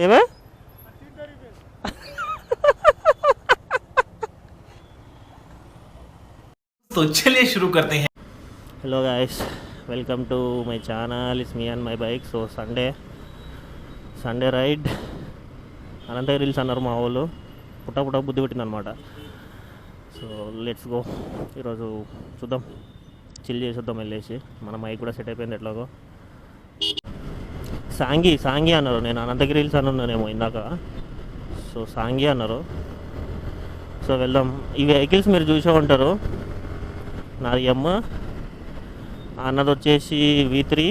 ఏమే तो चलिए शुरू करते हैं। Hello guys, welcome to my channel. It's me and my bike. So Sunday ride Ananthagiri hills అన్నారు మా వాళ్ళు. పుట్ట బుద్ధి పెట్టిందనమాట. So let's go. ఈరోజు చూద్దాం, చిల్ చేసేద్దాం వెళ్ళేసి. మన మైక్ కూడా సెట్ అయిపోయింది ఎట్లాగో. సాంగి అన్నారు. నేను అనంతగిరి హిల్స్ అన్నానేమో ఇందాక. సో సాంగి అన్నారు. సో వెళ్దాం. ఈ వెహికల్స్ మీరు చూసే ఉంటారు. నాది అన్నది వచ్చేసి V3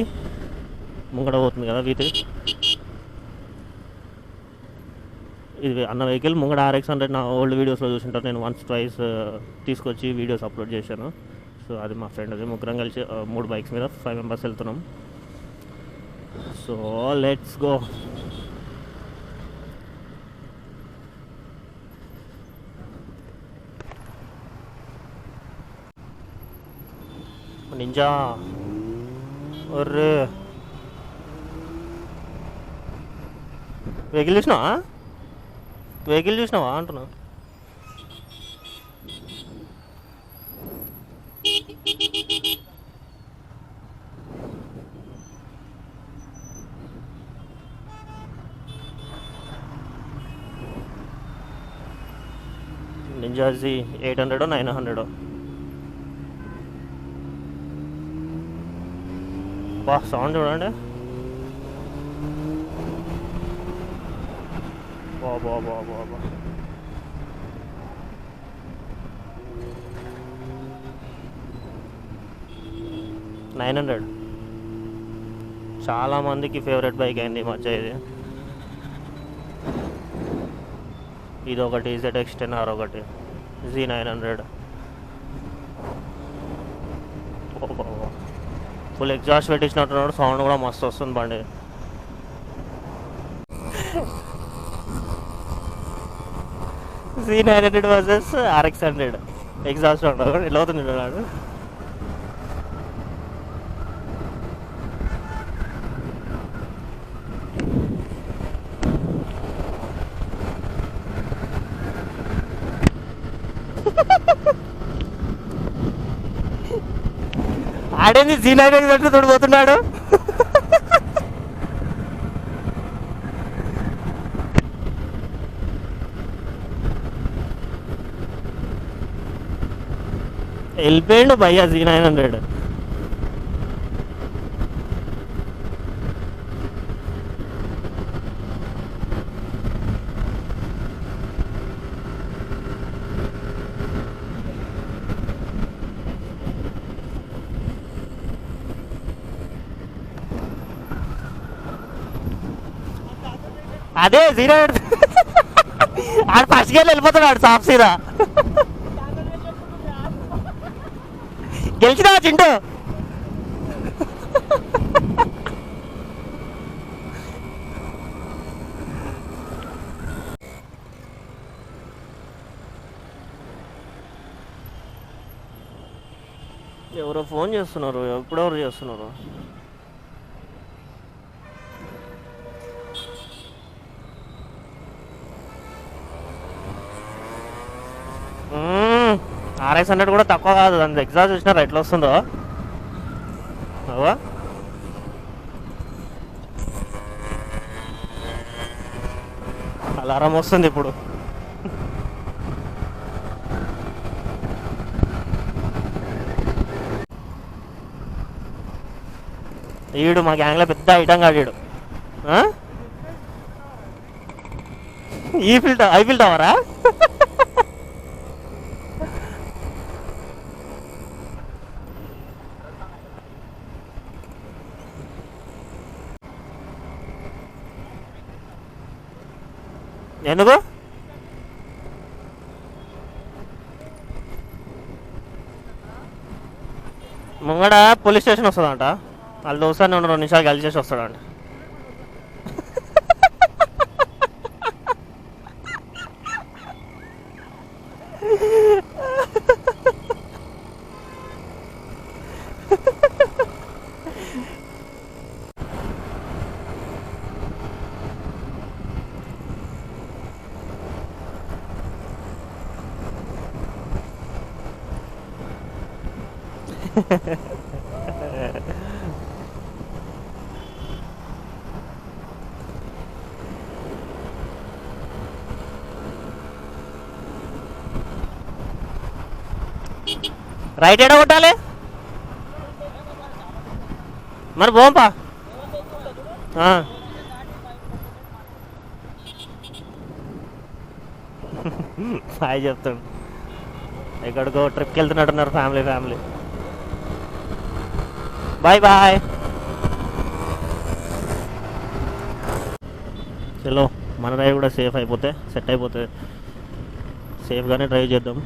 ముంగడ పోతుంది కదా. V3 ఇది అన్న వెహికల్. ముంగడ RX100 నా ఓల్డ్ వీడియోస్లో చూసింటారు. నేను ట్వైస్ తీసుకొచ్చి వీడియోస్ అప్లోడ్ చేశాను. సో అది మా ఫ్రెండ్. అది ముగ్గురం కలిసి 3 బైక్స్ మీద 5 మెంబర్స్ వెళ్తున్నాం. So let's go. నింజా ఒర్రే వెహికల్ చూసినావా అంటున్నా. Ninja Z 800 900. బా సౌండ్ చూడండి. బా 900 చాలామందికి ఫేవరెట్ బైక్ అయింది ఈ మధ్య. ఇది ఒకటి ZX10R, ఒకటి Z900. Full exhaust పెట్టించినట్టున్నాడు. సౌండ్ కూడా మస్తు వస్తుంది బండి. Z900 వర్సెస్ RX100 ఎగ్జాస్ట్ ఉండదు. ఎలా అవుతుంది చూడాడు. ఆడేంది Z900 తోడిపోతున్నాడు. వెళ్ళిపోయిండు భయ్యా Z900. అదే Z900 ఆడు ఫస్ట్ గేర్లో వెళ్ళిపోతున్నాడు సాఫ్ సీదా. గెలిచినా చింటూ. ఎవరో ఫోన్ చేస్తున్నారు. ఎప్పుడెవరు చేస్తున్నారు? RX100 కూడా తక్కువ కాదు. దాని ఎగ్జాస్ట్ చూసినారా ఎట్లా వస్తుందో. అవా అలారం వస్తుంది ఇప్పుడు. ఈడు మా గ్యాంగ్లో పెద్ద ఐటమ్ కాడు. ఐఫిల్ టవరా? ఎందుకు ముంగడ పోలీస్ స్టేషన్ వస్తుందంట. వాళ్ళు దోస్తాన్ని 2 నిమిషాలు కలిసి చేసి వస్తాడంట. రైట్ ఎడ కొట్టాలి మరి పోంపా హాయ్ చెప్తాడు ఎక్కడికో ట్రిప్కి వెళ్తున్నట్టున్నారు ఫ్యామిలీ బాయ్ బాయ్ చలో మన డ్రైవ్ కూడా సేఫ్ అయిపోతే సెట్ అయిపోతే సేఫ్గానే డ్రైవ్ చేద్దాం.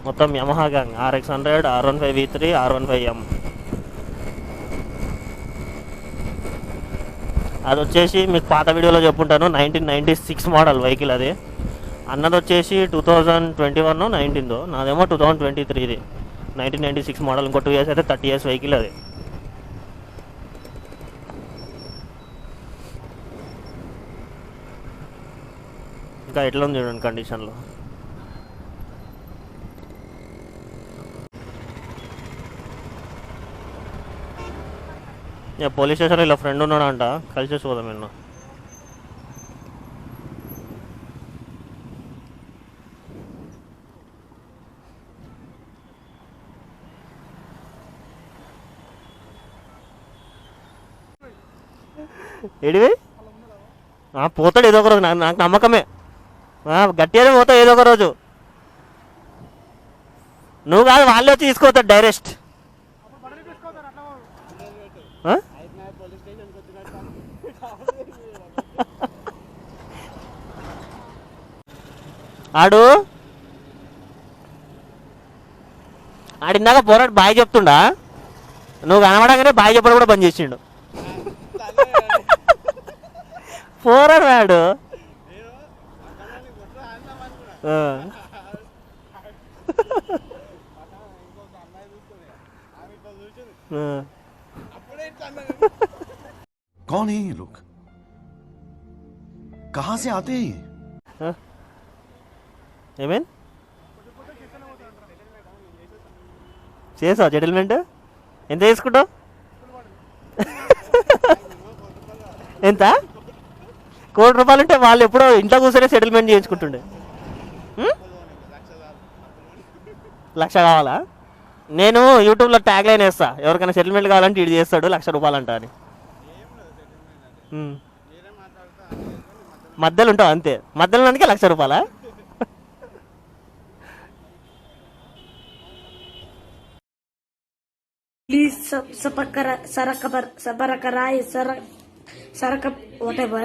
మొత్తం Yamaha gang RX100, R15V3, R15M. అది వచ్చేసి మీకు పాత వీడియోలో చెప్పుంటాను 1996 మోడల్ వెహికల్ అది. అన్నది వచ్చేసి 2021 19 నాదేమో 2023 ఇది 1996 మోడల్. ఇంకో 2 years అయితే 30 years వెహికల్ అది. ఇంకా ఎట్లా ఉంది చూడండి కండిషన్లో. పోలీస్ స్టేషన్లో ఇలా ఫ్రెండ్ ఉన్నాడంట, కలిసేసి పోదాం నిన్న. ఏడివి పోతాడు ఏదో ఒక రోజు, నాకు నమ్మకమే. గట్టిగానే పోతావు ఏదో ఒక రోజు. నువ్వు కాదు వాళ్ళే వచ్చి తీసుకోతాడు డైరెక్ట్. ఆడిందాక పోరాడు బాయ్ చెప్తుండా, నువ్వు కనబడగానే బాయ్ చెప్పడం కూడా బంద్ చేసిండు. పోరాడు వాడు. कौन है ये लोग, कहाँ से आते हैं ये? ఏమేం చేసావు సెటిల్మెంట్? ఎంత తీసుకుంటావు? ఎంత? ₹1,00,00,000 ఉంటే వాళ్ళు ఎప్పుడో ఇంట్లో కూర్చొని సెటిల్మెంట్ చేయించుకుంటుండే. 1,00,000 కావాలా? నేను యూట్యూబ్లో ట్యాగ్ లైన్ వేస్తా, ఎవరికైనా సెటిల్మెంట్ కావాలంటే ఇది చేస్తాడు ₹1,00,000 అంట అని. మధ్యలో ఉంటావు అంతే, మధ్యలో అందుకే ₹1,00,000. Please subscribe, whatever.